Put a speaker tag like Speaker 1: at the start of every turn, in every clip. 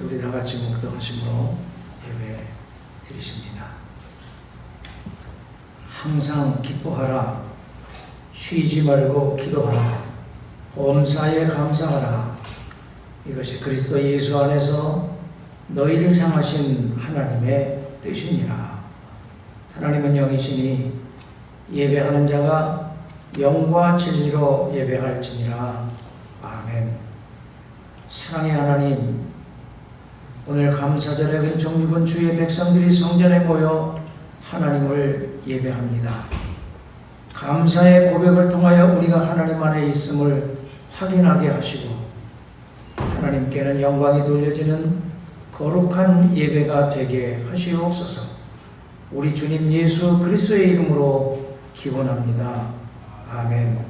Speaker 1: 우리 다 같이 묵도하심으로 예배 드리십니다. 항상 기뻐하라. 쉬지 말고 기도하라. 범사에 감사하라. 이것이 그리스도 예수 안에서 너희를 향하신 하나님의 뜻이니라. 하나님은 영이시니 예배하는 자가 영과 진리로 예배할지니라. 아멘. 사랑의 하나님, 오늘 감사절에 은총 입은 주의 백성들이 성전에 모여 하나님을 예배합니다. 감사의 고백을 통하여 우리가 하나님 안에 있음을 확인하게 하시고 하나님께는 영광이 돌려지는 거룩한 예배가 되게 하시옵소서. 우리 주님 예수 그리스도의 이름으로 기원합니다. 아멘.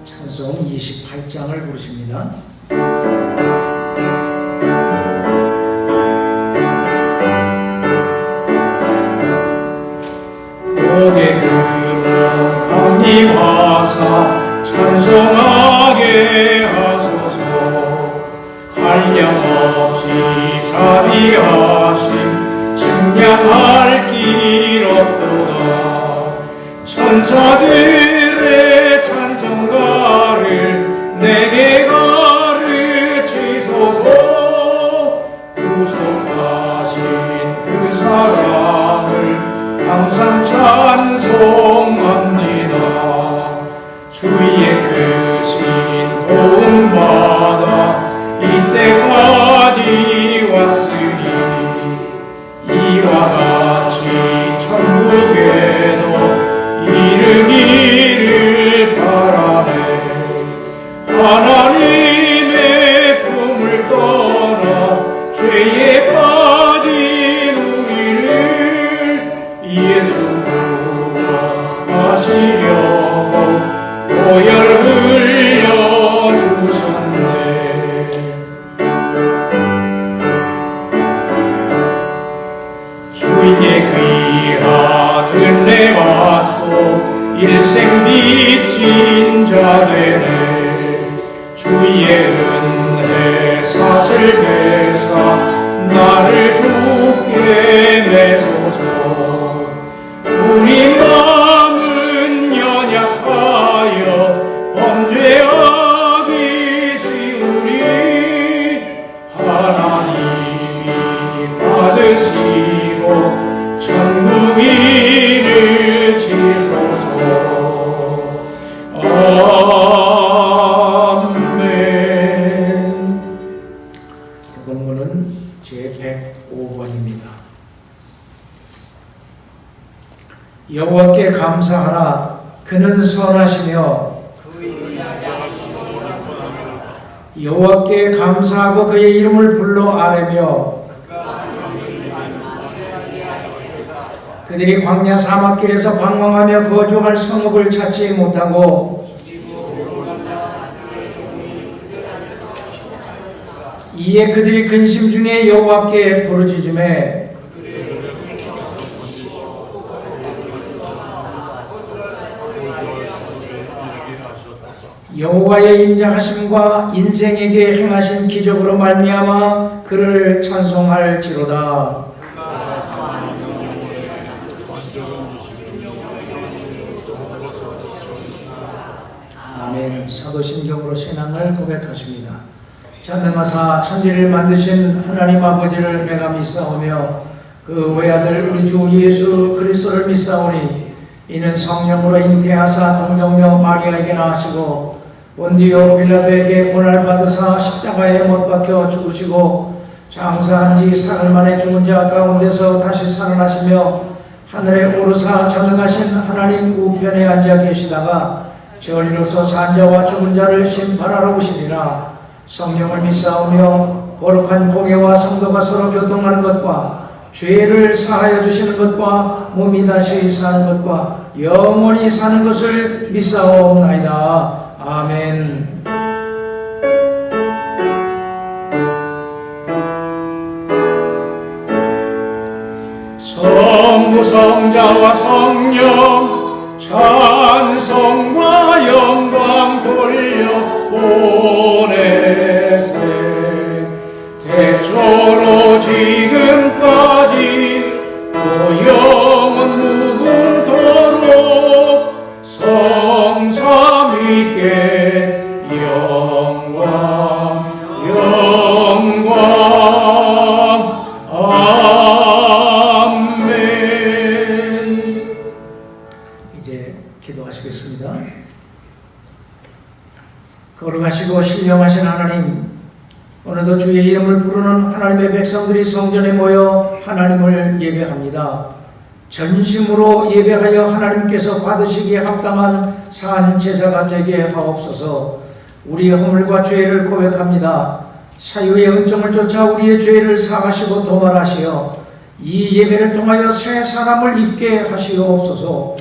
Speaker 1: 찬송 28장을 부르십니다. 고개 들어 강림하사 찬송하게 하소서. 한량없이 자비하심 증량할 길 없도다. 천사들의 찬송가를 내게 가르치소서. 구속하신 그 사랑을 항상 찬송합니다. 주의 크신 도움받아 이때까지 왔으니 이와 같이 천국에도 이르기를 바라네. 하나님의 품을 떠나 죄에 빠진 우리를 예수 구원하시려고 보혈 흘려주셨네. 주의 귀한 은혜 받고 일생 빚진 자 되네. 주의 은혜 사슬 되사 나를 주께 매소서. 우리 마음은 연약하여 범죄하기 쉬우니 하나님이 받으시고 천국인을 지소서. 아멘. 본문은 제105번입니다. 여호와께 감사하라. 그는 선하시며 여호와께 감사하고 그의 이름을 불러 아뢰며 그들이 광야 사막길에서 방황하며 거주할 성읍을 찾지 못하고 이에 그들이 근심 중에 여호와께 부르짖으매 여호와의 인자하심과 인생에게 행하신 기적으로 말미암아 그를 찬송할지로다. 아멘. 사도신경으로 신앙을 고백하십니다. 자명하사 천지를 만드신 하나님 아버지를 내가 믿사오며 그 외아들 우리 주 예수 그리스도를 믿사오니 이는 성령으로 잉태하사 동정녀 마리아에게 나시고 본디오 빌라도에게 고난받으사 십자가에 못 박혀 죽으시고 장사한 지 사흘 만에 죽은 자 가운데서 다시 살아나시며 하늘에 오르사 전능하신 하나님 우편에 앉아 계시다가 저리로서 산 자와 죽은 자를 심판하러 오시리라. 성령을 믿사오며 거룩한 공회와 성도가 서로 교통하는 것과 죄를 사하여 주시는 것과 몸이 다시 사는 것과 영원히 사는 것을 믿사옵나이다. 아멘. 성부 성자와 성령 찬송과 영광 돌려 보내세. 태초로 지금까지 또 영원 무궁토록 성삼위께 영광 아멘. 이제 기도하시겠습니다. 걸어가시고 신령하신 하나님, 오늘도 주의 이름을 부르는 하나님의 백성들이 성전에 모여 하나님을 예배합니다. 전심으로 예배하여 하나님께서 받으시기에 합당한 산 제사가 되게 하옵소서. 우리의 허물과 죄를 고백합니다. 사유의 은총을 쫓아 우리의 죄를 사하시고 도말하시어 이 예배를 통하여 새 사람을 입게 하시옵소서.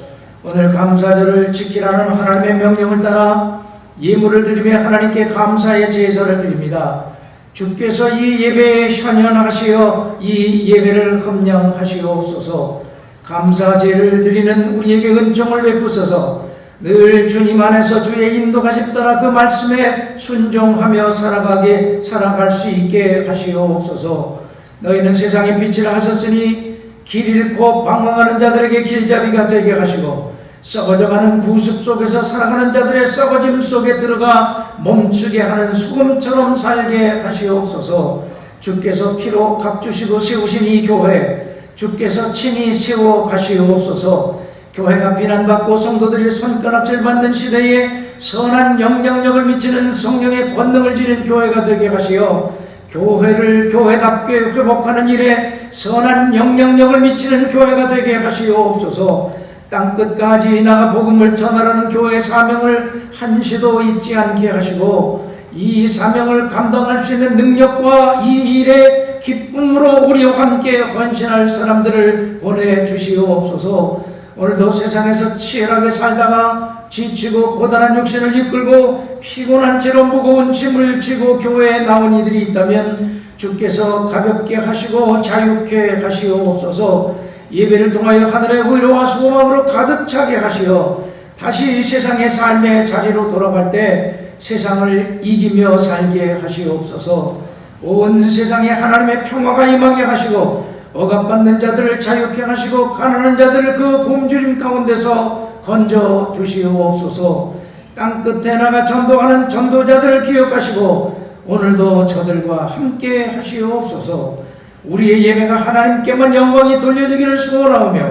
Speaker 1: 오늘 감사절을 지키라는 하나님의 명령을 따라 예물을 드리며 하나님께 감사의 제사를 드립니다. 주께서 이 예배에 현현하시어 이 예배를 흠량하시옵소서. 감사제를 드리는 우리에게 은총을 베푸소서. 늘 주님 안에서 주의 인도가심 따라 그 말씀에 순종하며 살아갈 수 있게 하시옵소서. 너희는 세상의 빛이라 하셨으니 길 잃고 방황하는 자들에게 길잡이가 되게 하시고 썩어져가는 구습 속에서 살아가는 자들의 썩어짐 속에 들어가 멈추게 하는 소금처럼 살게 하시옵소서. 주께서 피로 값주시고 세우신 이 교회, 주께서 친히 세워 가시옵소서. 교회가 비난받고 성도들이 손가락질 받는 시대에 선한 영향력을 미치는 성령의 권능을 지닌 교회가 되게 하시어 교회를 교회답게 회복하는 일에 선한 영향력을 미치는 교회가 되게 하시옵소서. 땅끝까지 나가 복음을 전하라는 교회의 사명을 한시도 잊지 않게 하시고 이 사명을 감당할 수 있는 능력과 이 일에 기쁨으로 우리와 함께 헌신할 사람들을 보내주시옵소서. 오늘도 세상에서 치열하게 살다가 지치고 고단한 육신을 이끌고 피곤한 채로 무거운 짐을 지고 교회에 나온 이들이 있다면 주께서 가볍게 하시고 자유케 하시옵소서. 예배를 통하여 하늘의 의로와 소망으로 가득 차게 하시어 다시 세상의 삶의 자리로 돌아갈 때 세상을 이기며 살게 하시옵소서. 온 세상에 하나님의 평화가 임하게 하시고 억압받는 자들을 자유케 하시고 가난한 자들을 그 굶주림 가운데서 건져 주시옵소서. 땅끝에 나가 전도하는 전도자들을 기억하시고 오늘도 저들과 함께 하시옵소서. 우리의 예배가 하나님께만 영광이 돌려지기를 소원하오며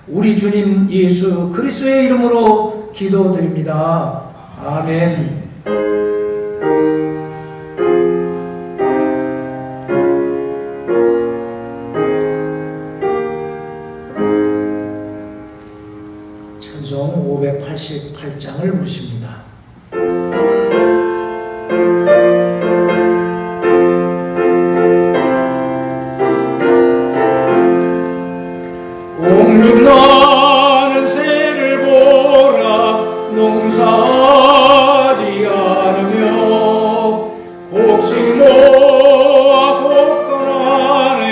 Speaker 1: 우리 주님 예수 그리스도의 이름으로 기도드립니다. 아멘. 찬송 588장을 부르십니다. 나는 새를 보라 농사하지 않으며 곡식 모아 곡간 안에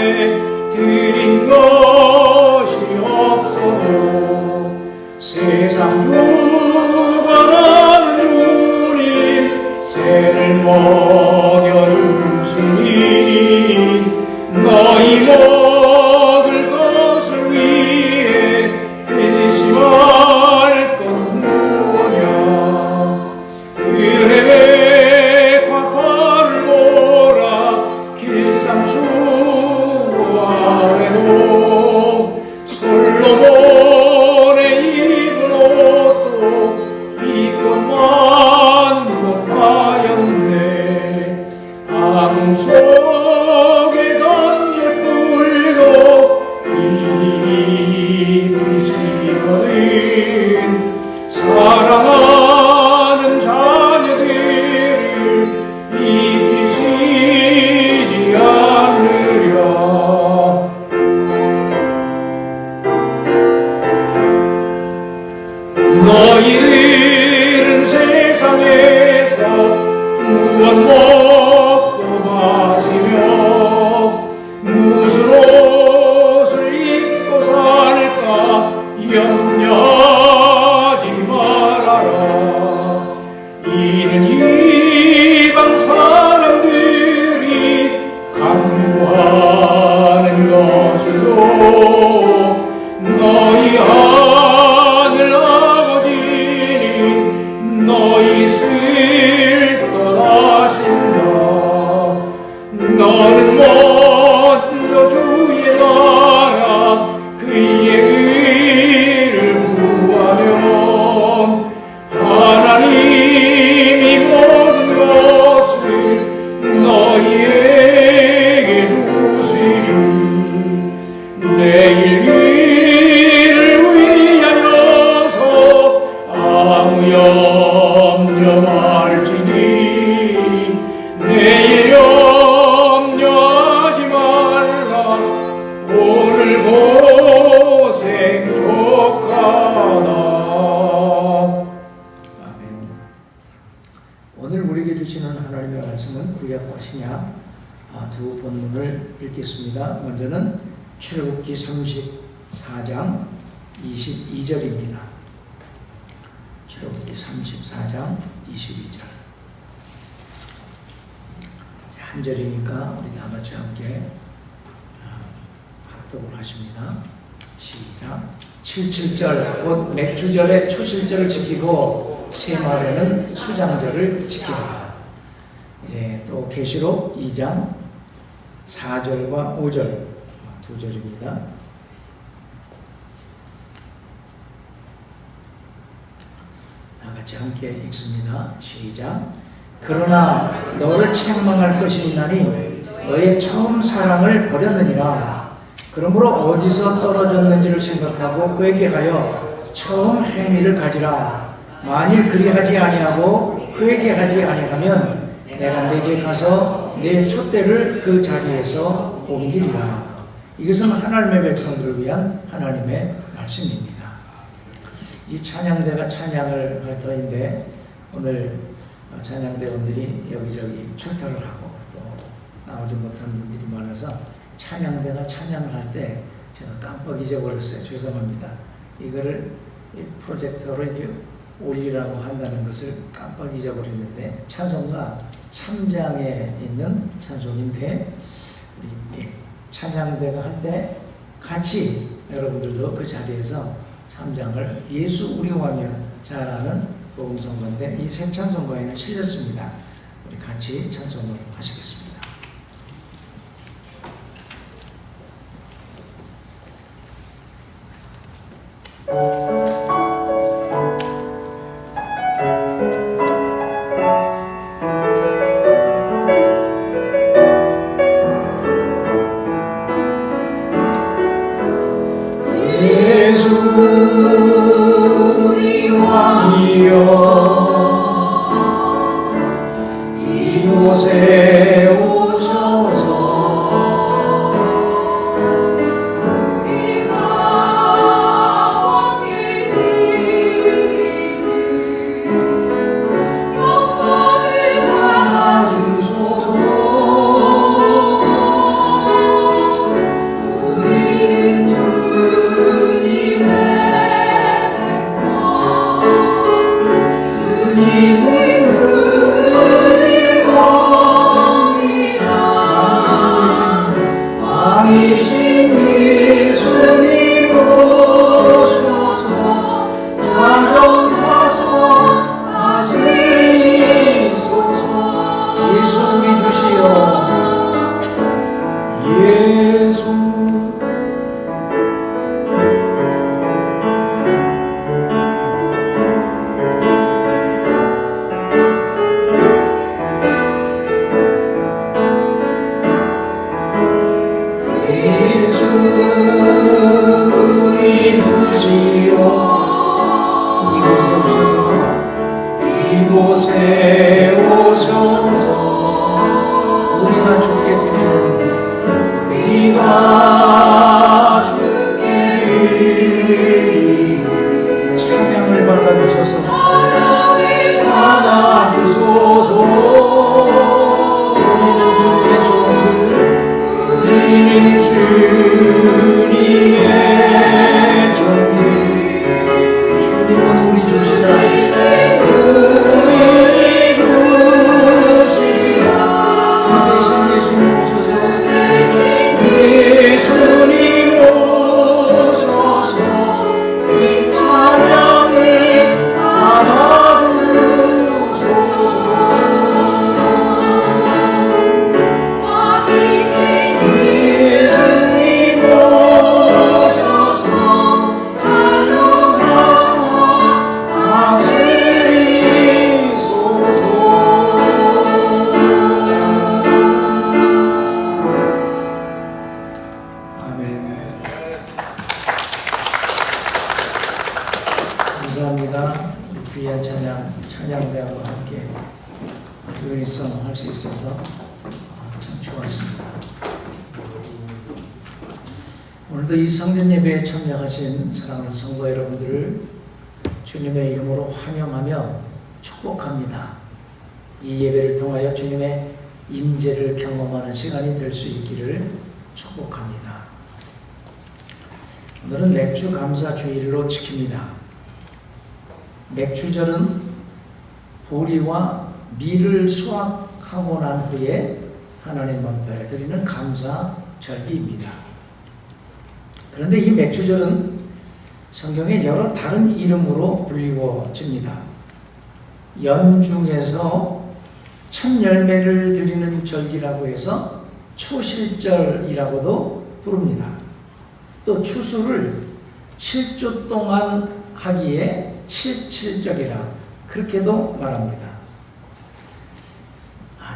Speaker 1: 들인 것이 없어도 세상 주관하는 주님 새를 먹여주시니 너희 먹을 것을 위해 근심할 것 무엇이냐. 그레베 과파를 보라 길상추 아래도 솔로몬의 입은 옷도 이것만 못하였네. 아궁 속에 던질 뿔도 이르시거든. 사랑하는 자녀들을 입히시지 않으랴. 너희들은 세상에서 무엇 먹고 마시며 무슨 옷을 입고 살까 염려하지 말아라. 이는 이방 사람들이 간구하는 것으로 너희 하늘 아버지는 너희 쓸 것 아신다. 너는 먼저 주의 나라 그의 의를 구하면 하나님이 모든 것을 너희에게 주시리. 내일 일을 위하여서 아무 염려 말지니 내일 염려하지 말라. 오늘 고생 족하다. 아멘. 오늘 우리에게 주시는 하나님의 말씀은 구약과 신약 두 본문을 읽겠습니다. 먼저는 출애굽기 34장 22절입니다. 출애굽기 34장 22절. 한 절이니까 우리 다 같이 함께 합독을 하십니다. 시작. 77절 곧 맥주절의 초실절을 지키고 세말에는 수장절을 지키라. 이제 또 계시록 2장 4절과 5절 두 절입니다. 다 같이 함께 읽습니다. 시작. 그러나 너를 책망할 것이 있나니 너의 처음 사랑을 버렸느니라. 그러므로 어디서 떨어졌는지를 생각하고 그에게 가여 처음 행위를 가지라. 만일 그리하지 아니하고 회개하지 아니하면 내가 네게 가서 내 촛대를 그 자리에서 옮기리라. 이것은 하나님의 백성들을 위한 하나님의 말씀입니다. 이 찬양대가 찬양을 할 터인데 오늘 찬양대원들이 여기저기 출타를 하고 또 나오지 못한 분들이 많아서 찬양대가 찬양을 할 때 제가 깜빡 잊어버렸어요. 죄송합니다. 이거를 프로젝터로 이렇게 올리라고 한다는 것을 깜빡 잊어버렸는데 찬송가 3장에 있는 찬송인데 우리 찬양대가 할 때 같이 여러분들도 그 자리에서 3장을 예수 우리 왕이여 잘 아는 복음성가인데 이 새 찬송가에는 실렸습니다. 우리 같이 찬송을 하시겠습니다. 받아주소서. 받아주소서. 우리는 주님의 종들, 우리는 주님의 종들. 주님은 우리 주시라. 주 대신 예수님 오셔서 예수님 오셔서 찬양을 받아주소서. 예수님 오셔서 가져가서 다스리소서. 아멘. 감사합니다. 귀한 찬양대하고 함께 유니송 할 수 있어서 참 좋았습니다. 오늘도 이 성전 예배에 참여하신 사랑하는 성도 여러분들을 주님의 이름으로 환영하며 축복합니다. 이 예배를 통하여 주님의 임재를 경험하는 시간이 될 수 있기를 축복합니다. 오늘은 맥주 감사 주일로 지킵니다. 맥주절은 보리와 밀을 수확하고 난 후에 하나님 앞에 드리는 감사절기입니다. 그런데 이 맥주절은 성경에 여러 다른 이름으로 불리워집니다. 연중에서 첫 열매를 드리는 절기라고 해서 초실절이라고도 부릅니다. 또 추수를 7주 동안 하기에 7.7절이라 그렇게도 말합니다.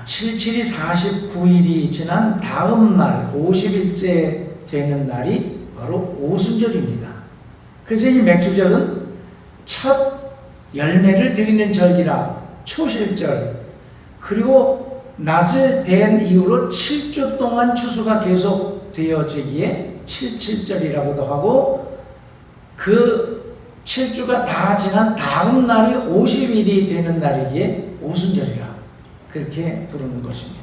Speaker 1: 77이 49일이 지난 다음 날 50일째 되는 날이 바로 오순절입니다. 그래서 이 맥주절은 첫 열매를 드리는 절기라 초실절, 그리고 낫을 댄 이후로 7주 동안 추수가 계속 되어지기에 77절이라고도 하고, 그 7주가 다 지난 다음 날이 50일이 되는 날이기에 오순절이라 그렇게 부르는 것입니다.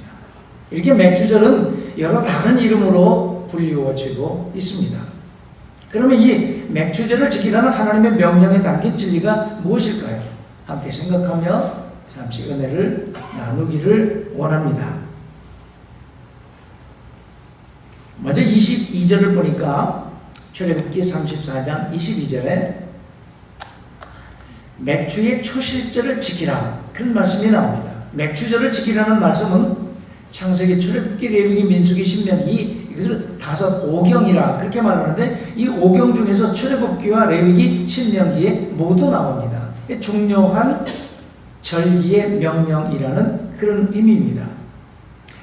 Speaker 1: 이렇게 맥주절은 여러 다른 이름으로 불리워지고 있습니다. 그러면 이 맥주절을 지키라는 하나님의 명령에 담긴 진리가 무엇일까요? 함께 생각하며 잠시 은혜를 나누기를 원합니다. 먼저 22절을 보니까 출애굽기 34장 22절에 맥주의 초실절을 지키라, 그런 말씀이 나옵니다. 맥주절을 지키라는 말씀은 창세기, 출애굽기, 레위기, 민수기, 신명기, 이것을 5오경이라 그렇게 말하는데, 이 5경 중에서 출애굽기와 레위기, 신명기에 모두 나옵니다. 중요한 절기의 명령이라는 그런 의미입니다.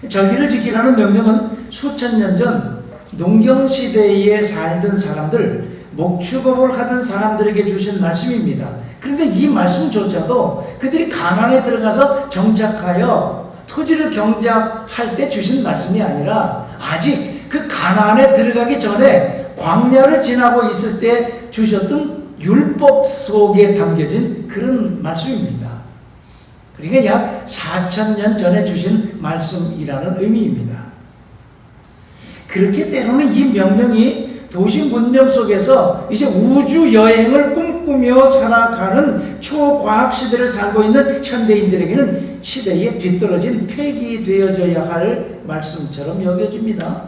Speaker 1: 절기를 지키라는 명령은 수천 년 전 농경시대에 살던 사람들, 목축업을 하던 사람들에게 주신 말씀입니다. 그런데 이 말씀조차도 그들이 가나안에 들어가서 정착하여 토지를 경작할 때 주신 말씀이 아니라, 아직 그 가나안에 들어가기 전에 광야를 지나고 있을 때 주셨던 율법 속에 담겨진 그런 말씀입니다. 그러니까 약 4,000년 전에 주신 말씀이라는 의미입니다. 그렇기 때문에 이 명령이 도시 문명 속에서 이제 우주 여행을 꿈꾸며 살아가는 초과학 시대를 살고 있는 현대인들에게는 시대에 뒤떨어진 폐기되어져야 할 말씀처럼 여겨집니다.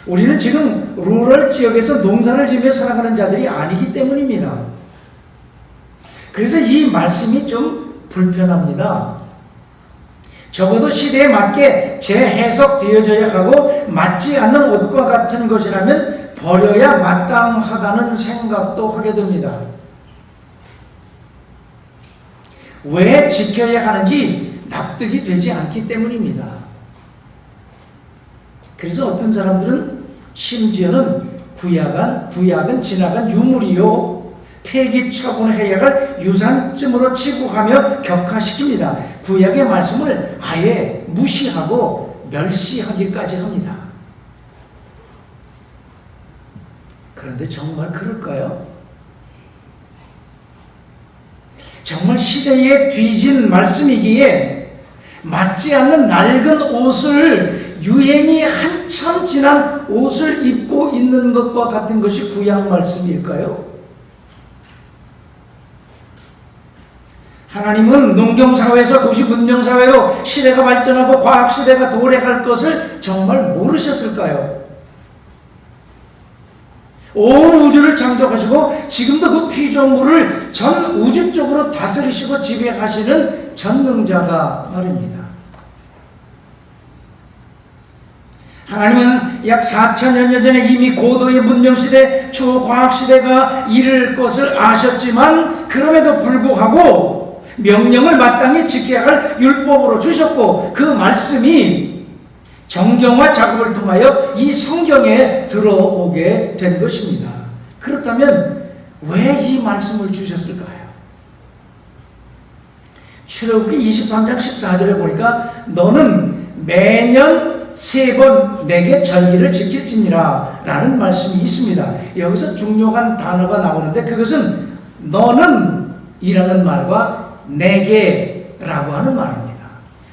Speaker 1: 우리는 지금 루럴 지역에서 농사를 지으며 살아가는 자들이 아니기 때문입니다. 그래서 이 말씀이 좀 불편합니다. 적어도 시대에 맞게 재해석되어져야 하고, 맞지 않는 옷과 같은 것이라면 버려야 마땅하다는 생각도 하게 됩니다. 왜 지켜야 하는지 납득이 되지 않기 때문입니다. 그래서 어떤 사람들은 심지어는 구약은 지나간 유물이요, 폐기 처분해야 할 유산쯤으로 치부하며 격화시킵니다. 구약의 말씀을 아예 무시하고 멸시하기까지 합니다. 그런데 정말 그럴까요? 정말 시대에 뒤진 말씀이기에 맞지 않는 낡은 옷을 유행이 한참 지난 옷을 입고 있는 것과 같은 것이 구약 말씀일까요? 하나님은 농경사회에서 도시문명사회로 시대가 발전하고 과학시대가 도래할 것을 정말 모르셨을까요? 온 우주를 창조하시고 지금도 그 피조물을 전 우주 쪽으로 다스리시고 지배하시는 전능자가 말입니다. 하나님은 약 4천여 년 전에 이미 고도의 문명시대, 초과학시대가 이를 것을 아셨지만 그럼에도 불구하고 명령을 마땅히 지켜야 할 율법으로 주셨고 그 말씀이 정경화 작업을 통하여 이 성경에 들어오게 된 것입니다. 그렇다면 왜 이 말씀을 주셨을까요? 출애굽기 23장 14절에 보니까 너는 매년 3번 내게 절기를 지킬지니라 라는 말씀이 있습니다. 여기서 중요한 단어가 나오는데 그것은 너는 이라는 말과 내게 라고 하는 말입니다.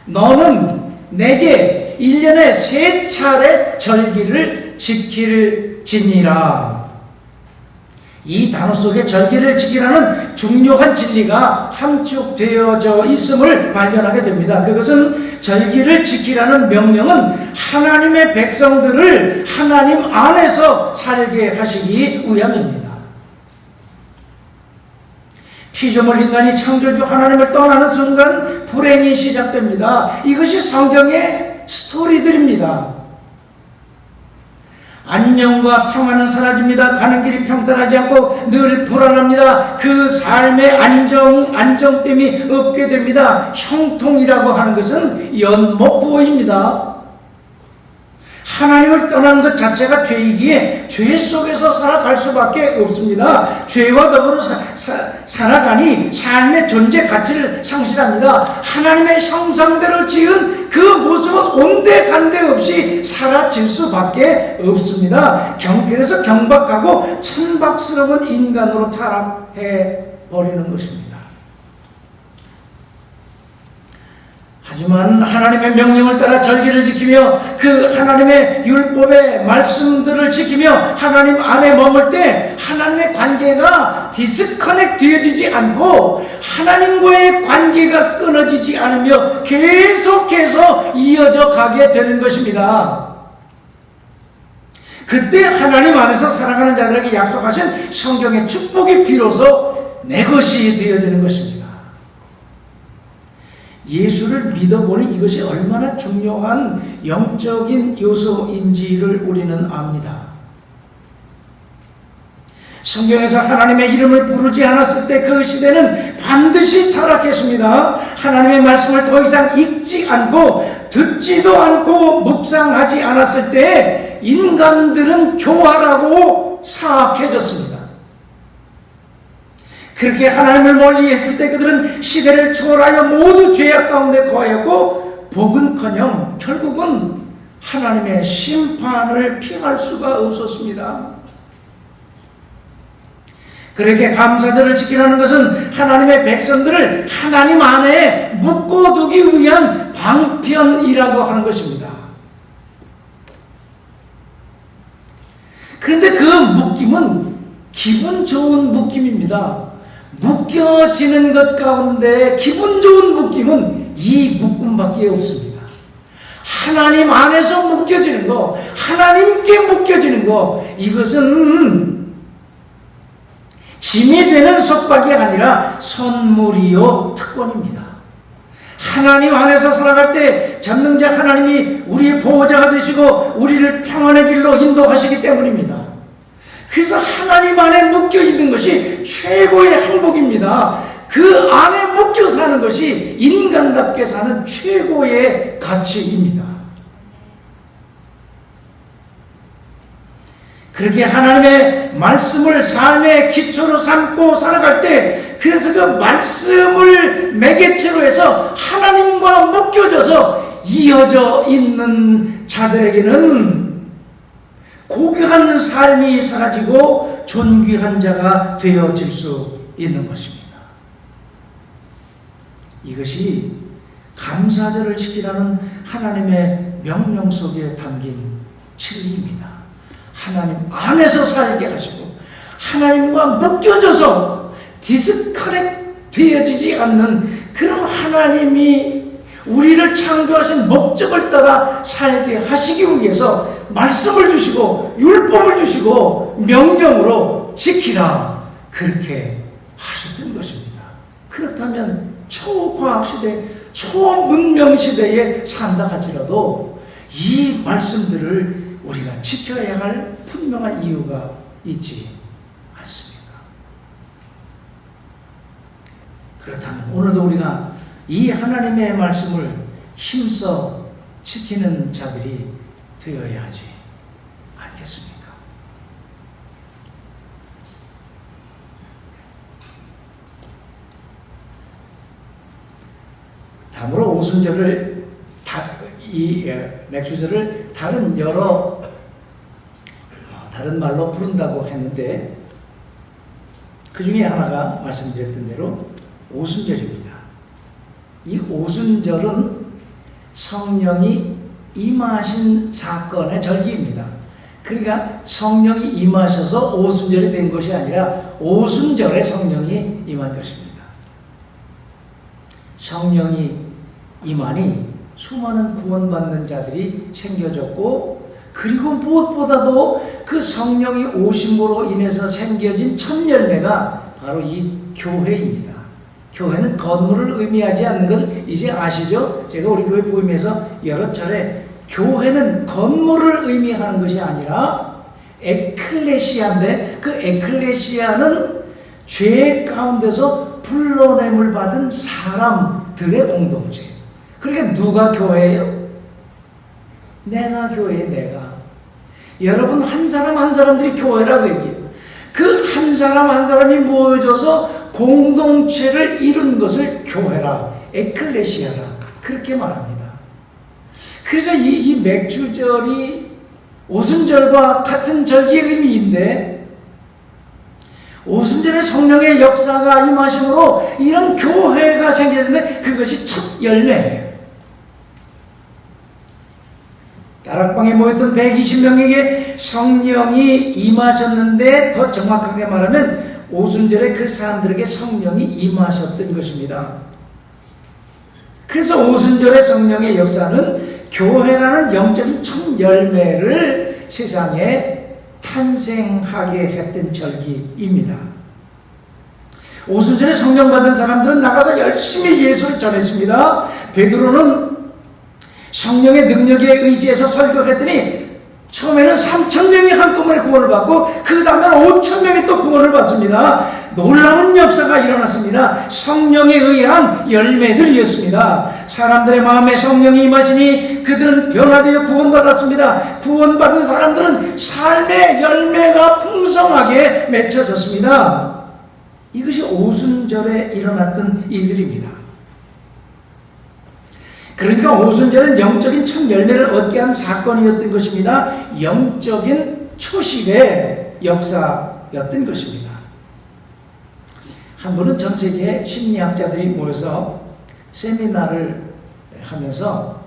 Speaker 1: 너는 내게 1년에 3차례 절기를 지킬지니라. 이 단어 속에 절기를 지키라는 중요한 진리가 함축되어져 있음을 발견하게 됩니다. 그것은 절기를 지키라는 명령은 하나님의 백성들을 하나님 안에서 살게 하시기 위함입니다. 피조물 인간이 창조주 하나님을 떠나는 순간 불행이 시작됩니다. 이것이 성경의 스토리들입니다. 안녕과 평안은 사라집니다. 가는 길이 평탄하지 않고 늘 불안합니다. 그 삶의 안정됨이 없게 됩니다. 형통이라고 하는 것은 연못부호입니다. 하나님을 떠나는 것 자체가 죄이기에 죄 속에서 살아갈 수밖에 없습니다. 죄와 더불어 살아가니 삶의 존재 가치를 상실합니다. 하나님의 형상대로 지은 그 모습은 온데간데 없이 사라질 수밖에 없습니다. 그래서 경박하고 천박스러운 인간으로 타락해버리는 것입니다. 하지만 하나님의 명령을 따라 절기를 지키며 그 하나님의 율법의 말씀들을 지키며 하나님 안에 머물 때 하나님의 관계가 디스커넥트 되어지지 않고 하나님과의 관계가 끊어지지 않으며 계속해서 이어져 가게 되는 것입니다. 그때 하나님 안에서 살아가는 자들에게 약속하신 성경의 축복이 비로소 내 것이 되어지는 것입니다. 예수를 믿어보니 이것이 얼마나 중요한 영적인 요소인지를 우리는 압니다. 성경에서 하나님의 이름을 부르지 않았을 때 그 시대는 반드시 타락했습니다. 하나님의 말씀을 더 이상 읽지 않고 듣지도 않고 묵상하지 않았을 때 인간들은 교활하고 사악해졌습니다. 그렇게 하나님을 멀리했을 때 그들은 시대를 초월하여 모두 죄악 가운데 거하였고 복은커녕 결국은 하나님의 심판을 피할 수가 없었습니다. 그렇게 감사절을 지키라는 것은 하나님의 백성들을 하나님 안에 묶어두기 위한 방편이라고 하는 것입니다. 그런데 그 묶임은 기분 좋은 묶임입니다. 묶여지는 것 가운데 기분 좋은 묶임은 이 묶음밖에 없습니다. 하나님 안에서 묶여지는 거, 하나님께 묶여지는 거, 이것은 짐이 되는 속박이 아니라 선물이요 특권입니다. 하나님 안에서 살아갈 때 전능자 하나님이 우리의 보호자가 되시고 우리를 평안의 길로 인도하시기 때문입니다. 그래서 하나님 안에 묶여 있는 것이 최고의 행복입니다. 그 안에 묶여 사는 것이 인간답게 사는 최고의 가치입니다. 그렇게 하나님의 말씀을 삶의 기초로 삼고 살아갈 때, 그래서 그 말씀을 매개체로 해서 하나님과 묶여져서 이어져 있는 자들에게는 고귀한 삶이 사라지고 존귀한 자가 되어질 수 있는 것입니다. 이것이 감사절을 지키라는 하나님의 명령 속에 담긴 진리입니다. 하나님 안에서 살게 하시고 하나님과 묶여져서 디스커넥 되어지지 않는 그런 하나님이 우리를 창조하신 목적을 따라 살게 하시기 위해서 말씀을 주시고 율법을 주시고 명령으로 지키라 그렇게 하셨던 것입니다. 그렇다면 초과학시대, 초문명시대에 산다 할지라도 이 말씀들을 우리가 지켜야 할 분명한 이유가 있지 않습니까? 그렇다면 오늘도 우리가 이 하나님의 말씀을 힘써 지키는 자들이 되어야 하지 않겠습니까? 다음으로 오순절을 맥주절을 다른 말로 부른다고 했는데 그 중에 하나가 말씀드렸던 대로 오순절입니다. 이 오순절은 성령이 임하신 사건의 절기입니다. 그러니까 성령이 임하셔서 오순절이 된 것이 아니라 오순절에 성령이 임한 것입니다. 성령이 임하니 수많은 구원받는 자들이 생겨졌고, 그리고 무엇보다도 그 성령이 오심으로 인해서 생겨진 첫 열매가 바로 이 교회입니다. 교회는 건물을 의미하지 않는 걸 이제 아시죠? 제가 우리 교회 부임에서 여러 차례 교회는 건물을 의미하는 것이 아니라 에클레시아인데, 그 에클레시아는 죄 가운데서 불러냄을 받은 사람들의 공동체. 그러니까 누가 교회예요? 내가 교회에 내가. 여러분 한 사람 한 사람들이 교회라고 얘기해요. 그 한 사람 한 사람이 모여져서 공동체를 이룬 것을 교회라, 에클레시아라 그렇게 말합니다. 그래서 이 맥주절이 오순절과 같은 절기의 의미인데, 오순절에 성령의 역사가 임하심으로 이런 교회가 생겼는데 그것이 첫 열매예요. 다락방에 모였던 120명에게 성령이 임하셨는데, 더 정확하게 말하면 오순절에 그 사람들에게 성령이 임하셨던 것입니다. 그래서 오순절의 성령의 역사는 교회라는 영적인 첫 열매를 세상에 탄생하게 했던 절기입니다. 오순절에 성령 받은 사람들은 나가서 열심히 예수를 전했습니다. 베드로는 성령의 능력에 의지해서 설교했더니 처음에는 3,000명이 한꺼번에 구원을 받고 그 다음에는 5,000명이 또 구원을 받습니다. 놀라운 역사가 일어났습니다. 성령에 의한 열매들이었습니다. 사람들의 마음에 성령이 임하시니 그들은 변화되어 구원받았습니다. 구원받은 사람들은 삶의 열매가 풍성하게 맺혀졌습니다. 이것이 오순절에 일어났던 일들입니다. 그러니까 오순절은 영적인 첫 열매를 얻게 한 사건이었던 것입니다. 영적인 초식의 역사였던 것입니다. 한 번은 전 세계 심리학자들이 모여서 세미나를 하면서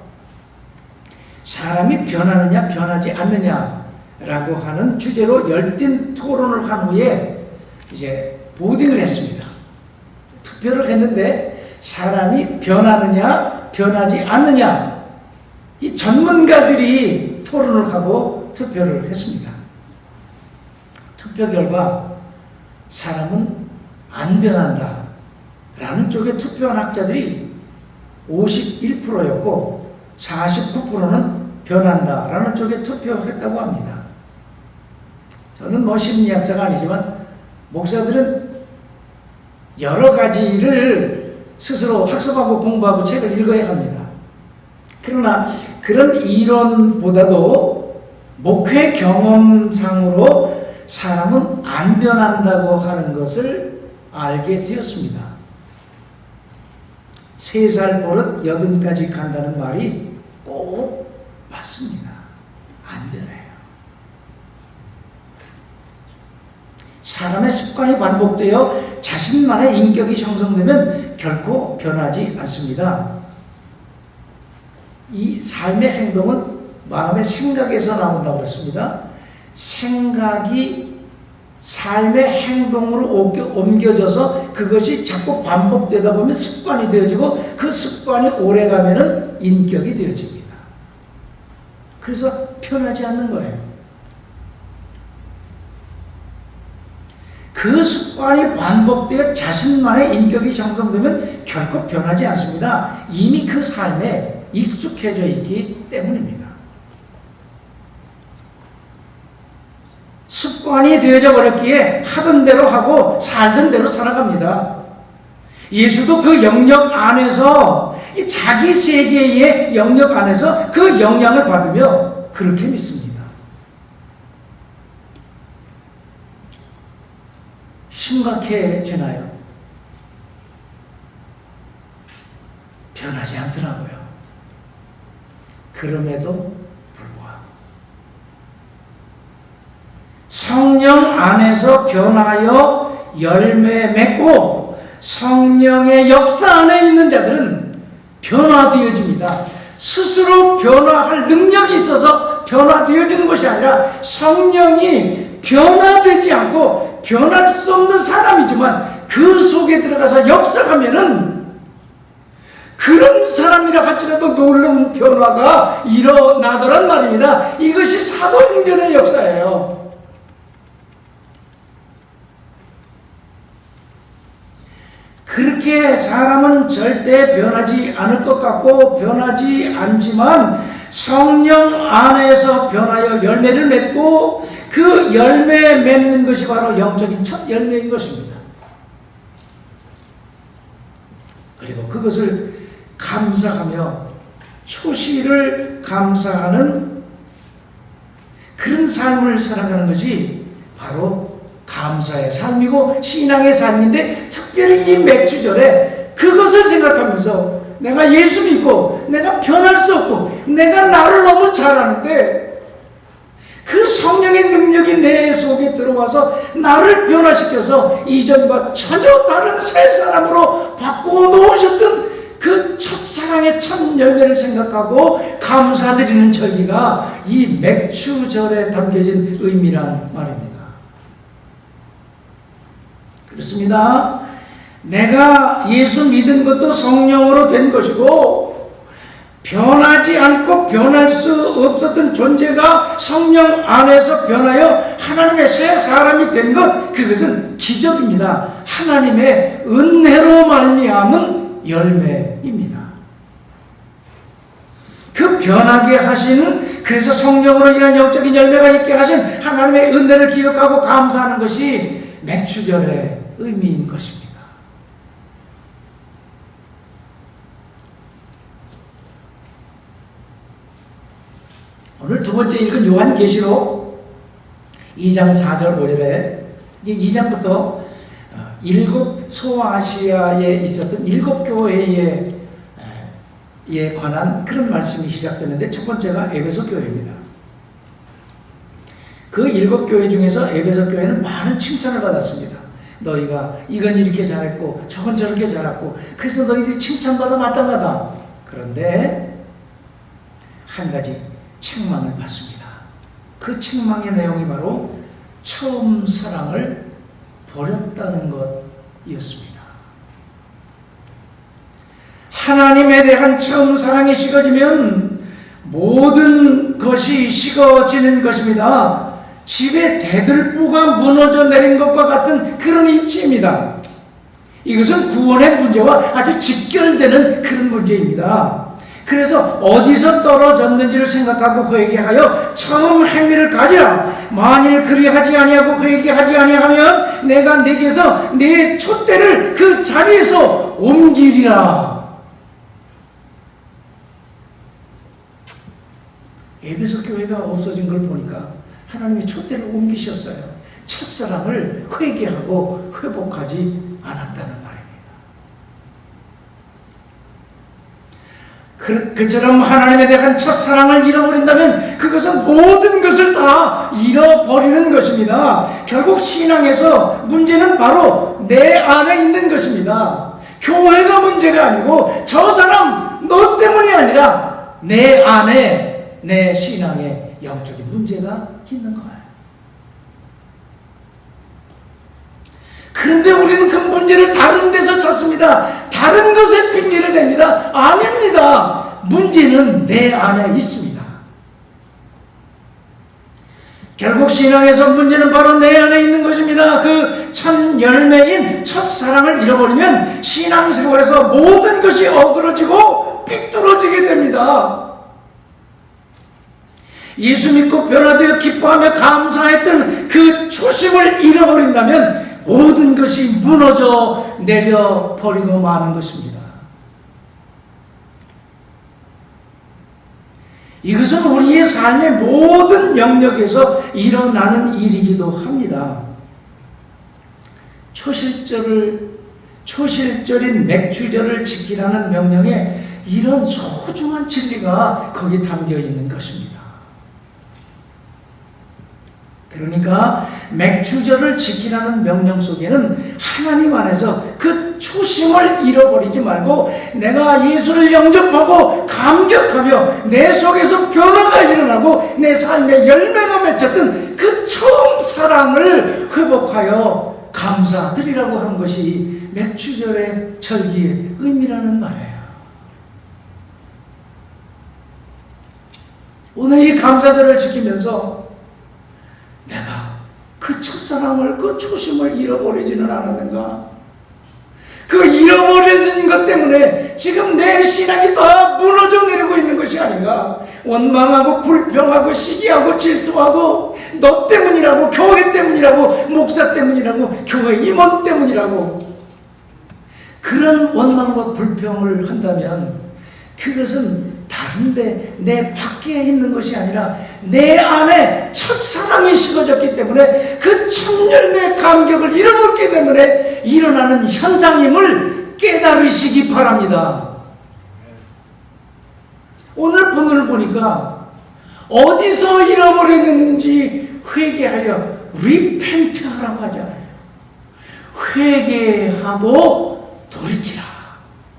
Speaker 1: 사람이 변하느냐 변하지 않느냐라고 하는 주제로 열띤 토론을 한 후에 이제 보딩을 했습니다. 투표를 했는데 사람이 변하느냐 변하지 않느냐, 이 전문가들이 토론을 하고 투표를 했습니다. 투표 결과 사람은 안 변한다 라는 쪽에 투표한 학자들이 51%였고 49%는 변한다 라는 쪽에 투표했다고 합니다. 저는 심리학자가 아니지만 목사들은 여러 가지를 스스로 학습하고 공부하고 책을 읽어야 합니다. 그러나 그런 이론보다도 목회 경험상으로 사람은 안 변한다고 하는 것을 알게 되었습니다. 3살 버릇 80까지 간다는 말이 꼭 맞습니다. 안 변해요. 사람의 습관이 반복되어 자신만의 인격이 형성되면 결코 변하지 않습니다. 이 삶의 행동은 마음의 생각에서 나온다고 그랬습니다. 생각이 삶의 행동으로 옮겨져서 그것이 자꾸 반복되다 보면 습관이 되어지고 그 습관이 오래가면 인격이 되어집니다. 그래서 변하지 않는 거예요. 그 습관이 반복되어 자신만의 인격이 형성되면 결코 변하지 않습니다. 이미 그 삶에 익숙해져 있기 때문입니다. 습관이 되어져 버렸기에 하던 대로 하고 살던 대로 살아갑니다. 예수도 그 영역 안에서 자기 세계의 영역 안에서 그 영향을 받으며 그렇게 믿습니다. 심각해지나요? 변하지 않더라고요. 그럼에도 불구하고 성령 안에서 변하여 열매 맺고 성령의 역사 안에 있는 자들은 변화되어집니다. 스스로 변화할 능력이 있어서 변화되어지는 것이 아니라 성령이 변화되지 않고 변할 수 없는 사람이지만 그 속에 들어가서 역사하면은 그런 사람이라 할지라도 놀라운 변화가 일어나더란 말입니다. 이것이 사도행전의 역사예요. 그렇게 사람은 절대 변하지 않을 것 같고 변하지 않지만 성령 안에서 변하여 열매를 맺고 그 열매 맺는 것이 바로 영적인 첫 열매인 것입니다. 그리고 그것을 감사하며 초시를 감사하는 그런 삶을 살아가는 것이 바로 감사의 삶이고 신앙의 삶인데 특별히 이 맥주절에 그것을 생각하면서 내가 예수 믿고 내가 변할 수 없고 내가 나를 너무 잘하는데 그 성령의 능력이 내 속에 들어와서 나를 변화시켜서 이전과 전혀 다른 새 사람으로 바꾸어 놓으셨던 그 첫사랑의 첫 열매를 생각하고 감사드리는 절기가 이 맥주절에 담겨진 의미란 말입니다. 그렇습니다. 내가 예수 믿은 것도 성령으로 된 것이고 변하지 않고 변할 수 없었던 존재가 성령 안에서 변하여 하나님의 새 사람이 된 것, 그것은 기적입니다. 하나님의 은혜로 말미암은 열매입니다. 그 변하게 하시는, 그래서 성령으로 인한 영적인 열매가 있게 하신 하나님의 은혜를 기억하고 감사하는 것이 맥주절의 의미인 것입니다. 오늘 두 번째 읽은 요한계시록 2장 4절 5절에 2장부터 일곱 소아시아에 있었던 일곱 교회에 관한 그런 말씀이 시작되는데 첫 번째가 에베소 교회입니다. 그 일곱 교회 중에서 에베소 교회는 많은 칭찬을 받았습니다. 너희가 이건 이렇게 잘했고 저건 저렇게 잘했고 그래서 너희들이 칭찬받아 마땅하다. 그런데 한 가지 책망을 받습니다. 그 책망의 내용이 바로 처음 사랑을 버렸다는 것이었습니다. 하나님에 대한 처음 사랑이 식어지면 모든 것이 식어지는 것입니다. 집에 대들보가 무너져 내린 것과 같은 그런 이치입니다. 이것은 구원의 문제와 아주 직결되는 그런 문제입니다. 그래서 어디서 떨어졌는지를 생각하고 회개하여 처음 행위를 가지라. 만일 그리하지 아니하고 회개하지 아니하면 내가 내게서 내 촛대를 그 자리에서 옮기리라. 에베소 교회가 없어진 걸 보니까 하나님이 촛대를 옮기셨어요. 첫사랑을 회개하고 회복하지 않았다는 말입니다. 그처럼 하나님에 대한 첫사랑을 잃어버린다면 그것은 모든 것을 다 잃어버리는 것입니다. 결국 신앙에서 문제는 바로 내 안에 있는 것입니다. 교회가 문제가 아니고 저 사람 너 때문이 아니라 내 안에 내 신앙에 영적인 문제가 있는 거예요. 그런데 우리는 그 문제를 다른 데서 찾습니다. 다른 것에 핑계를 댑니다. 아닙니다. 문제는 내 안에 있습니다. 결국 신앙에서 문제는 바로 내 안에 있는 것입니다. 그 첫 열매인 첫사랑을 잃어버리면 신앙생활에서 모든 것이 어그러지고 삐뚤어지게 됩니다. 예수 믿고 변화되어 기뻐하며 감사했던 그 초심을 잃어버린다면 모든 것이 무너져 내려버리고 마는 것입니다. 이것은 우리의 삶의 모든 영역에서 일어나는 일이기도 합니다. 초실절인 맥주절을 지키라는 명령에 이런 소중한 진리가 거기 담겨 있는 것입니다. 그러니까 맥주절을 지키라는 명령 속에는 하나님 안에서 그 초심을 잃어버리지 말고 내가 예수를 영접하고 감격하며 내 속에서 변화가 일어나고 내 삶의 열매가 맺혔던 그 처음 사랑을 회복하여 감사드리라고 하는 것이 맥주절의 절기의 의미라는 말이에요. 오늘 이 감사절을 지키면서 내가 그 첫사랑을, 그 초심을 잃어버리지는 않았는가? 그 잃어버린 것 때문에 지금 내 신앙이 다 무너져 내리고 있는 것이 아닌가? 원망하고 불평하고 시기하고 질투하고 너 때문이라고, 교회 때문이라고, 목사 때문이라고, 교회 임원 때문이라고 그런 원망과 불평을 한다면 그것은 다른데 내 밖에 있는 것이 아니라 내 안에 첫사랑이 식어졌기 때문에 그 첫열매의 감격을 잃어버렸기 때문에 일어나는 현상임을 깨달으시기 바랍니다. 오늘 본문을 보니까 어디서 잃어버렸는지 회개하여 repent 하라고 하잖아요. 회개하고 돌이키라.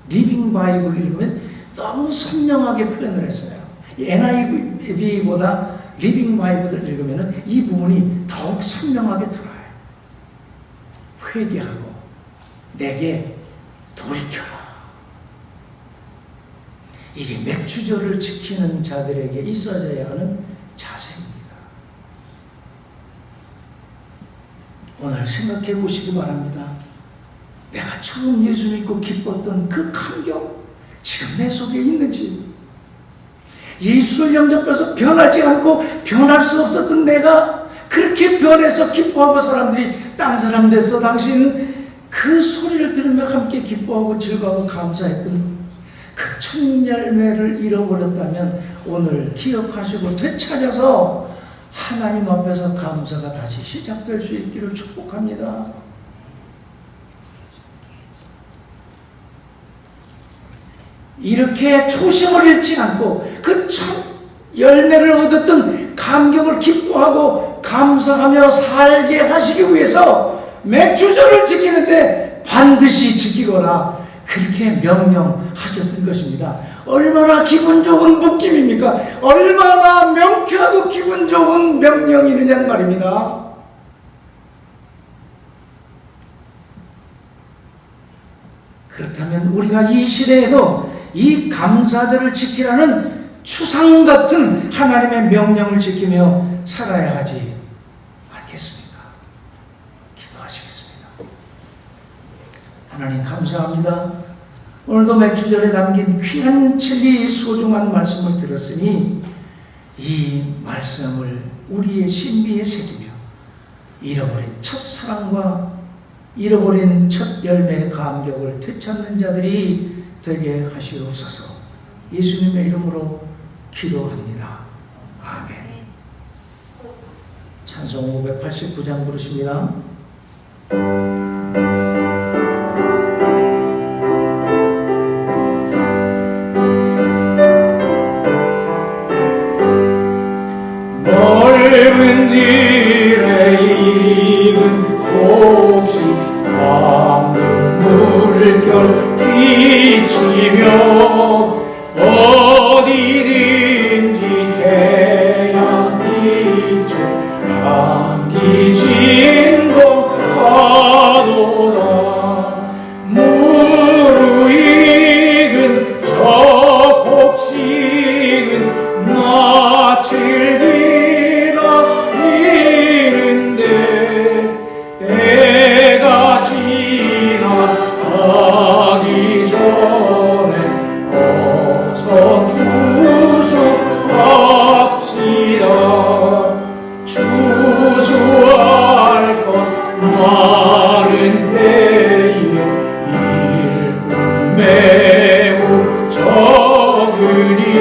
Speaker 1: 리빙 바이블을 읽으면 너무 선명하게 표현을 했어요. NIV보다 리빙 바이블을 읽으면 이 부분이 더욱 선명하게 들어요. 회개하고 내게 돌이켜라. 이게 맥주절을 지키는 자들에게 있어져야 하는 자세입니다. 오늘 생각해 보시기 바랍니다. 내가 처음 예수 믿고 기뻤던 그 감격 지금 내 속에 있는지, 예수를 영접해서 변하지 않고 변할 수 없었던 내가 그렇게 변해서 기뻐하고 사람들이 딴 사람 됐어 당신, 그 소리를 들으며 함께 기뻐하고 즐거워하고 감사했던 그 첫 열매를 잃어버렸다면 오늘 기억하시고 되찾아서 하나님 앞에서 감사가 다시 시작될 수 있기를 축복합니다. 이렇게 초심을 잃지 않고 그 첫 열매를 얻었던 감격을 기뻐하고 감사하며 살게 하시기 위해서 맥주절을 지키는데 반드시 지키거라, 그렇게 명령하셨던 것입니다. 얼마나 기분 좋은 묶임입니까? 얼마나 명쾌하고 기분 좋은 명령이느냐는 말입니다. 그렇다면 우리가 이 시대에도 이 감사절을 지키라는 추상 같은 하나님의 명령을 지키며 살아야 하지 않겠습니까? 기도하시겠습니다. 하나님 감사합니다. 오늘도 맥주절에 담긴 귀한 진리 소중한 말씀을 들었으니 이 말씀을 우리의 신비에 새기며 잃어버린 첫사랑과 잃어버린 첫 열매의 감격을 되찾는 자들이 되게 하시옵소서. 예수님의 이름으로 기도합니다. 아멘. 찬송 589장 부르십니다. 물결 비치며 어디든지 태양 비춰 향기 진동하도다. 무르익은 저 곡식은 낯을 기다리는데 때가 지나가기 전에 어서 추수합시다. 추수할 것 많은 때에 일꾼 매우 적으니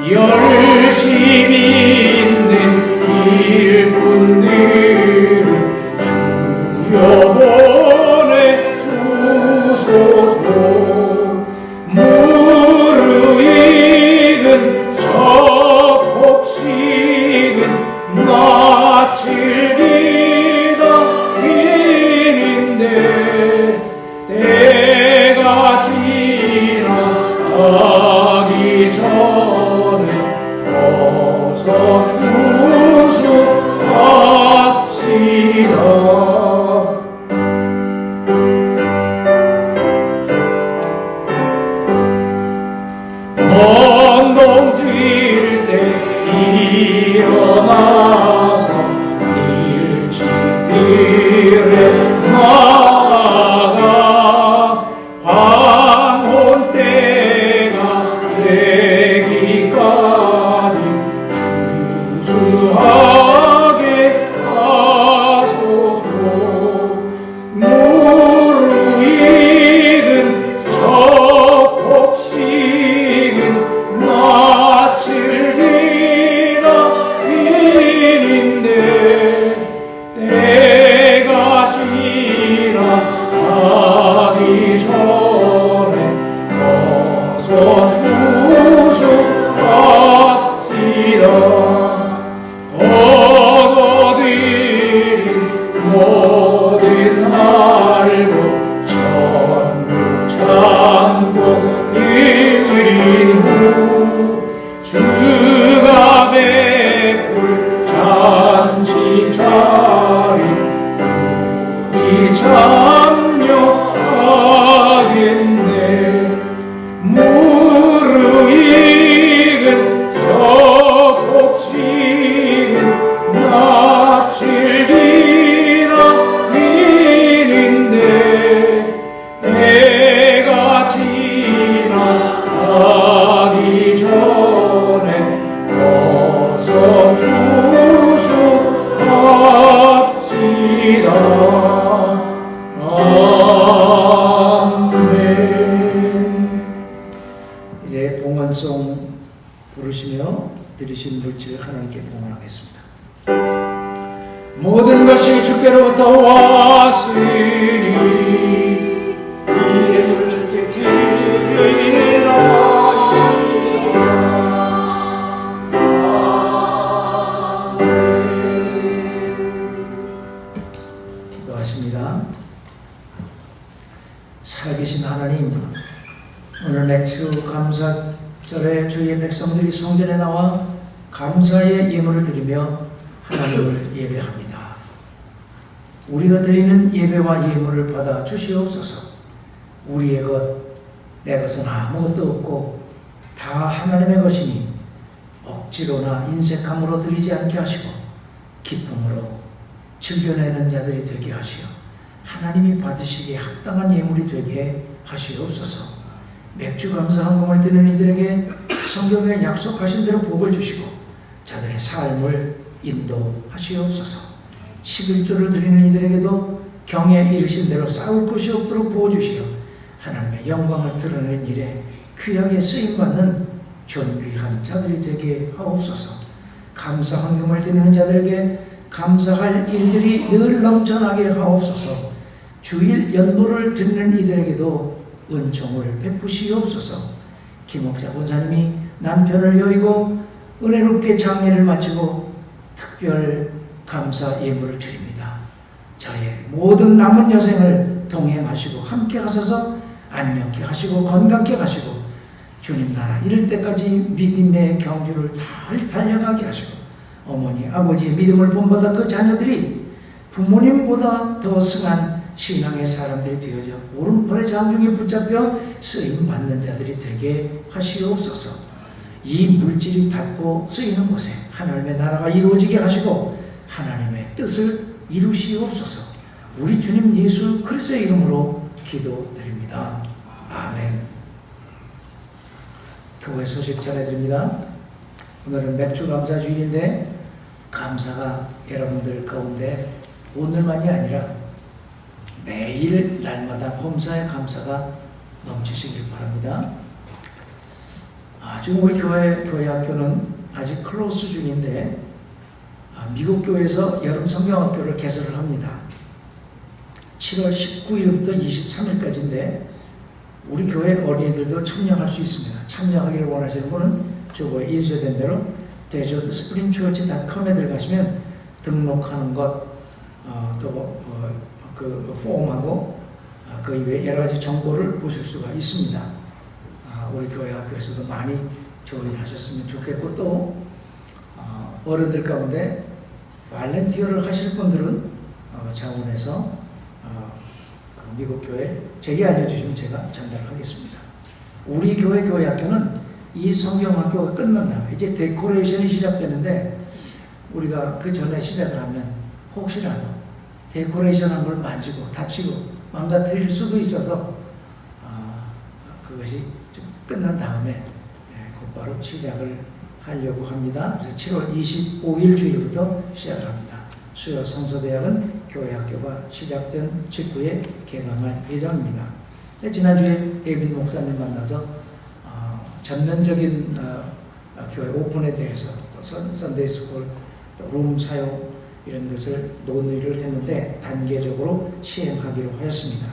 Speaker 1: 열심히 있는 일꾼들을 주여 보내주소서. 무르익은 저 곡식은 낯을 기다리는데 때가 지나가기 전에 어서 추수합시다. 언동 질 때 일어나서 일찍들에 나아가 황혼 때가 되기까지 추수하게 하소서. 무르익은 저 곡식은 낯을 기다리는데 때가 지나가기 전에 어서 추수합시다. 얻어들인 모든 알고 전부 참고 드린 후 주가 베풀 잔치 차린 우리 참여하겠네. 무르익은 저 곡식은 낯을 기다리는데 때가 지나가기 전에 어서 추수합시다. 아멘. 이제 봉헌송 부르시며 들으신 물질 하나님께 봉헌하겠습니다. 모든 것이 주께로부터 왔으니 이 예물을 주께 드리나이다. 기도하십니다. 살아계신 하나님, 오늘 맥주 감사절에 주의 백성들이 성전에 나와 감사의 예물을 드리며 하나님을 예배합니다. 우리가 드리는 예배와 예물을 받아 주시옵소서. 우리의 것, 내 것은 아무것도 없고 다 하나님의 것이니 억지로나 인색함으로 드리지 않게 하시고 기쁨으로 즐겨내는 자들이 되게 하시어 하나님이 받으시기에 합당한 예물이 되게 하시옵소서. 맥주 감사 헌금을 드리는 이들에게 성경에 약속하신 대로 복을 주시고 자들의 삶을 인도하시옵소서. 11조를 드리는 이들에게도 경에 이르신 대로 싸울 것이 없도록 부어주시어 하나님의 영광을 드러내는 일에 귀하게 쓰임받는 존귀한 자들이 되게 하옵소서. 감사 헌금을 드리는 자들에게 감사할 일들이 늘 넘쳐나게 하옵소서. 주일 연보를 드리는 이들에게도 은총을 베푸시옵소서. 김옥자 권사님이 남편을 여의고 은혜롭게 장례를 마치고 특별 감사 예물을 드립니다. 저의 모든 남은 여생을 동행하시고 함께 하셔서 안녕케 하시고 건강케 하시고 주님 나라 이럴 때까지 믿음의 경주를 잘 달려가게 하시고 어머니 아버지의 믿음을 본받아 그 자녀들이 부모님보다 더 승한 신앙의 사람들이 되어져 오른팔의 장중에 붙잡혀 쓰임받는 자들이 되게 하시옵소서. 이 물질이 닿고 쓰이는 곳에 하나님의 나라가 이루어지게 하시고 하나님의 뜻을 이루시옵소서. 우리 주님 예수 그리스도의 이름으로 기도드립니다. 아멘. 교회 소식 전해드립니다. 오늘은 맥주 감사 주일인데 감사가 여러분들 가운데 오늘만이 아니라 매일 날마다 범사의 감사가 넘치시길 바랍니다. 지금 우리 교회 학교는 아직 클로스 중인데 미국 교회에서 여름 성경학교를 개설을 합니다. 7월 19일부터 23일까지인데 우리 교회 어린이들도 참여할 수 있습니다. 참여하기를 원하시는 분은 저거에 인쇄된 대로 desertspringchurch.com에 들어가시면 등록하는 것, 그 폼하고 그 이외에 여러 가지 정보를 보실 수가 있습니다. 우리 교회 학교에서도 많이 조인하셨으면 좋겠고 또 어른들 가운데 발렌티어를 하실 분들은 자원에서 미국 교회 제게 알려주시면 제가 전달하겠습니다. 우리 교회 학교는 이 성경학교가 끝난 다음에 이제 데코레이션이 시작되는데 우리가 그 전에 시작을 하면 혹시라도 데코레이션한 걸 만지고 다치고 망가뜨릴 수도 있어서 그것이 좀 끝난 다음에 곧바로 시작을 하려고 합니다. 그래서 7월 25일 주일부터 시작을 합니다. 수요 성서대학은 교회 학교가 시작된 직후에 개강할 예정입니다. 지난주에 데이비드 목사님 만나서 전면적인 교회 오픈에 대해서 또 선데이 스쿨, 또 룸 사용 이런 것을 논의를 했는데 단계적으로 시행하기로 하였습니다.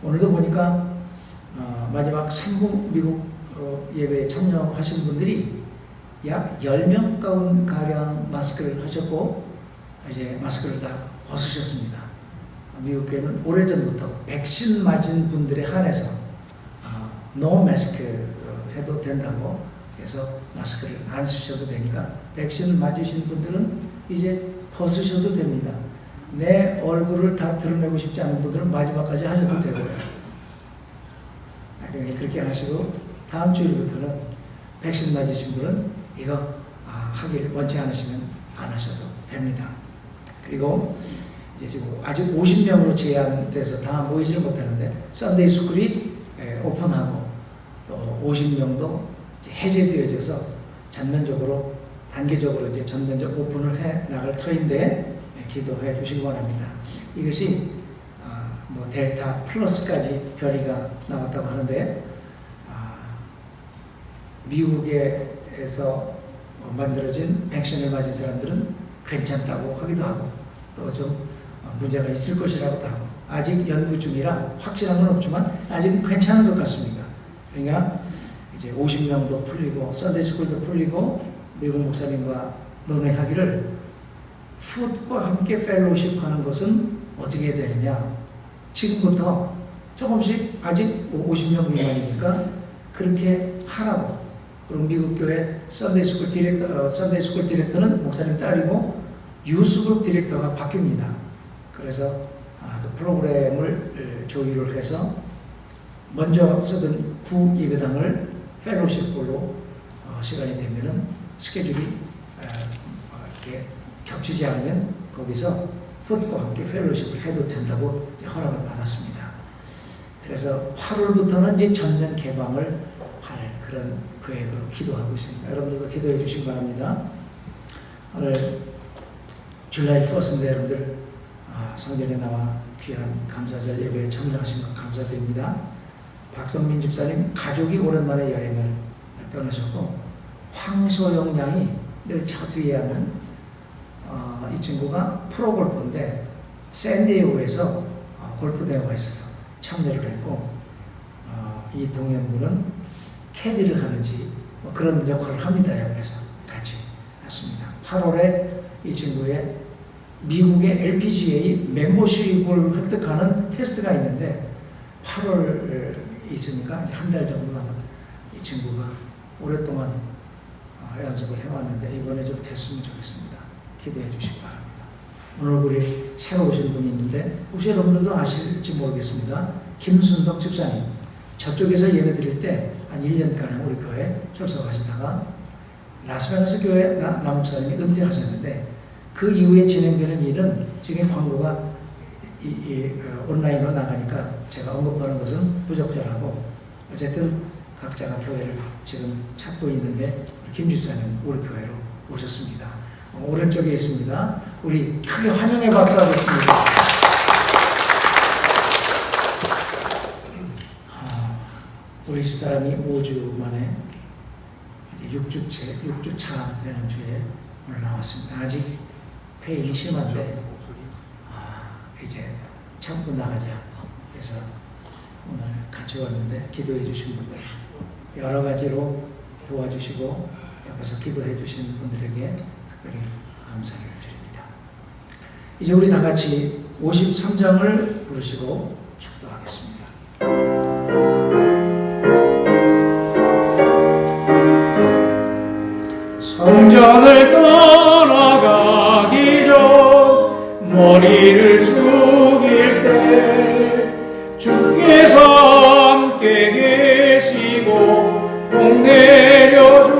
Speaker 1: 오늘도 보니까 마지막 3부 미국 예배에 참여하신 분들이 약 10명 가량 마스크를 하셨고 이제 마스크를 다 벗으셨습니다. 미국 교회는 오래전부터 백신 맞은 분들에 한해서 노 마스크 해도 된다고 해서 마스크를 안 쓰셔도 되니까 백신 맞으신 분들은 이제 벗으셔도 됩니다. 내 얼굴을 다 드러내고 싶지 않은 분들은 마지막까지 하셔도 되고요. 그렇게 하시고 다음 주일부터는 백신 맞으신 분은 이거 하기를 원치 않으시면 안 하셔도 됩니다. 그리고 이제 지금 아직 50명으로 제한돼서 다 모이지를 못하는데 썬데이 스쿨이 오픈하고 또 50명도 해제되어져서 전면적으로 단계적으로 이제 전면적 오픈을 해 나갈 터인데 기도해 주시기 바랍니다. 이것이 뭐 델타 플러스까지 변이가 나왔다고 하는데 미국에서 만들어진 백신을 맞은 사람들은 괜찮다고 하기도 하고 또 좀 문제가 있을 것이라고도 하고 아직 연구 중이라 확실한 건 없지만 아직은 괜찮은 것 같습니다. 그러니까 이제 50명도 풀리고 썬데이 스쿨도 풀리고 미국 목사님과 논의하기를 풋과 함께 펠로우십 하는 것은 어떻게 되느냐. 지금부터 조금씩 아직 50명 미만이니까 그렇게 하라고. 그리고 미국 교회 썬데이 스쿨 디렉터는 목사님 딸이고 유스그룹 디렉터가 바뀝니다. 그래서 그 프로그램을 조율을 해서 먼저 쓰던 구 예배당을 펠로우십으로 시간이 되면은 스케줄이 이렇게 겹치지 않으면 거기서 풋과 함께 펠로우십을 해도 된다고 허락을 받았습니다. 그래서 8월부터는 이제 전면 개방을 할 그런 계획으로 기도하고 있습니다. 여러분들도 기도해 주시기 바랍니다. 오늘 줄라이 1일인데 여러분들 성전에 나와 귀한 감사절 예배에 참여하신 것 감사드립니다. 박성민 집사님 가족이 오랜만에 여행을 떠나셨고 황소영 양이 늘 차 뒤에 앉는 이 친구가 프로골퍼인데 샌디에고에서 골프 대회가 있어서 참여를 했고 이 동현군은 캐디를 하는지 뭐 그런 역할을 합니다. 그래서 같이 했습니다. 8월에 이 친구의 미국의 LPGA 멤버십을 획득하는 테스트가 있는데 8월 있으니까 이제 한 달 정도 남은 이 친구가 오랫동안 연습을 해왔는데 이번에 좀 됐으면 좋겠습니다. 기도해 주시기 바랍니다. 오늘 우리 새로 오신 분이 있는데 혹시 여러분들도 아실지 모르겠습니다. 김순덕 집사님, 저쪽에서 예배 드릴 때 한 1년간 우리 교회에 출석하시다가 라스베가스 교회 남목사님이 은퇴하셨는데 그 이후에 진행되는 일은 지금 광고가 온라인으로 나가니까 제가 언급하는 것은 부적절하고 어쨌든 각자가 교회를 지금 찾고 있는데 김 집사님 우리 교회로 오셨습니다. 오른쪽에 있습니다. 우리 크게 환영의 박수 하겠습니다. 우리 집사람이 5주 만에 6주차 되는 주에 오늘 나왔습니다. 아직 페인이 심한데 이제 참고 나가자. 그래서 오늘 같이 왔는데 기도해 주신 분들 여러 가지로 도와주시고 옆에서 기도해 주신 분들에게 특별히 감사를 드립니다. 이제 우리 다 같이 53장을 부르시고 축도하겠습니다. 성전을 떠나가기 전 머리를 숙일 때 주께서 함께 계시고 복 내려주소서.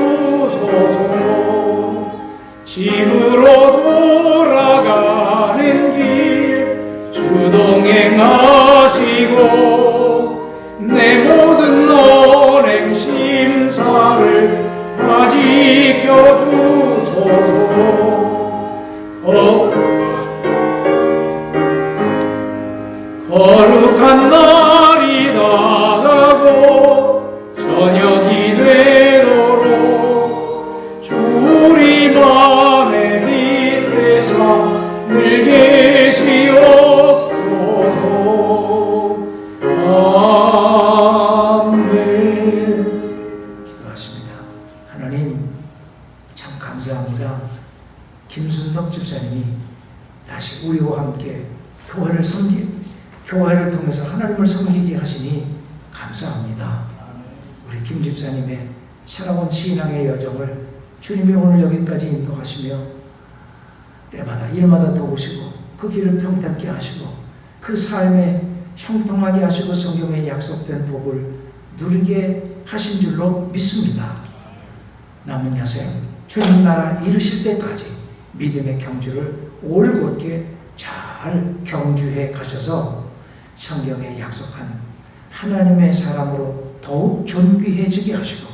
Speaker 1: 집으로 돌아가는 길 주동행하시고 내 모든 언행 심사를 다 지켜주소서. 거룩한 날이 다가고 저녁이 되도록 주 우리 맘에 빛되사 늘 계시옵소서. 아멘. 기도하십니다. 하나님 참 감사합니다. 김순덕 집사님이 다시 우리와 함께 교회를 통해서 하나님을 섬기게 하시니 감사합니다. 우리 김 집사님의 살아온 신앙의 여정을 주님이 오늘 여기까지 인도하시며 때마다 일마다 도우시고 그 길을 평탄케 하시고 그 삶에 형통하게 하시고 성경에 약속된 복을 누리게 하신 줄로 믿습니다. 남은 야생 주님 나라 이르실 때까지 믿음의 경주를 올곧게 잘 경주해 가셔서 성경에 약속한 하나님의 사람으로 더욱 존귀해지게 하시고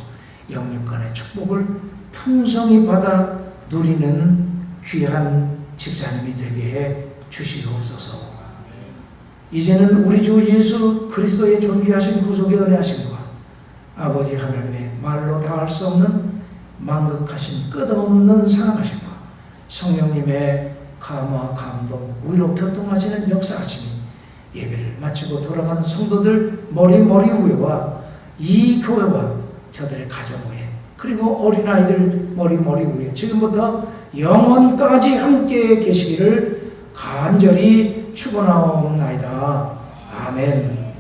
Speaker 1: 영육간의 축복을 풍성히 받아 누리는 귀한 집사님이 되게 해 주시옵소서. 이제는 우리 주 예수 그리스도의 존귀하신 구속의 은혜하심과 아버지 하나님의 말로 다할 수 없는 만극하신 끝없는 사랑하심과 성령님의 감화, 감동, 위로 교통하시는 역사하심이 예배를 마치고 돌아가는 성도들 머리 위에와 이 교회와 저들의 가정 위에 그리고 어린아이들 머리 위에 지금부터 영원까지 함께 계시기를 간절히 축원하옵나이다. 아멘.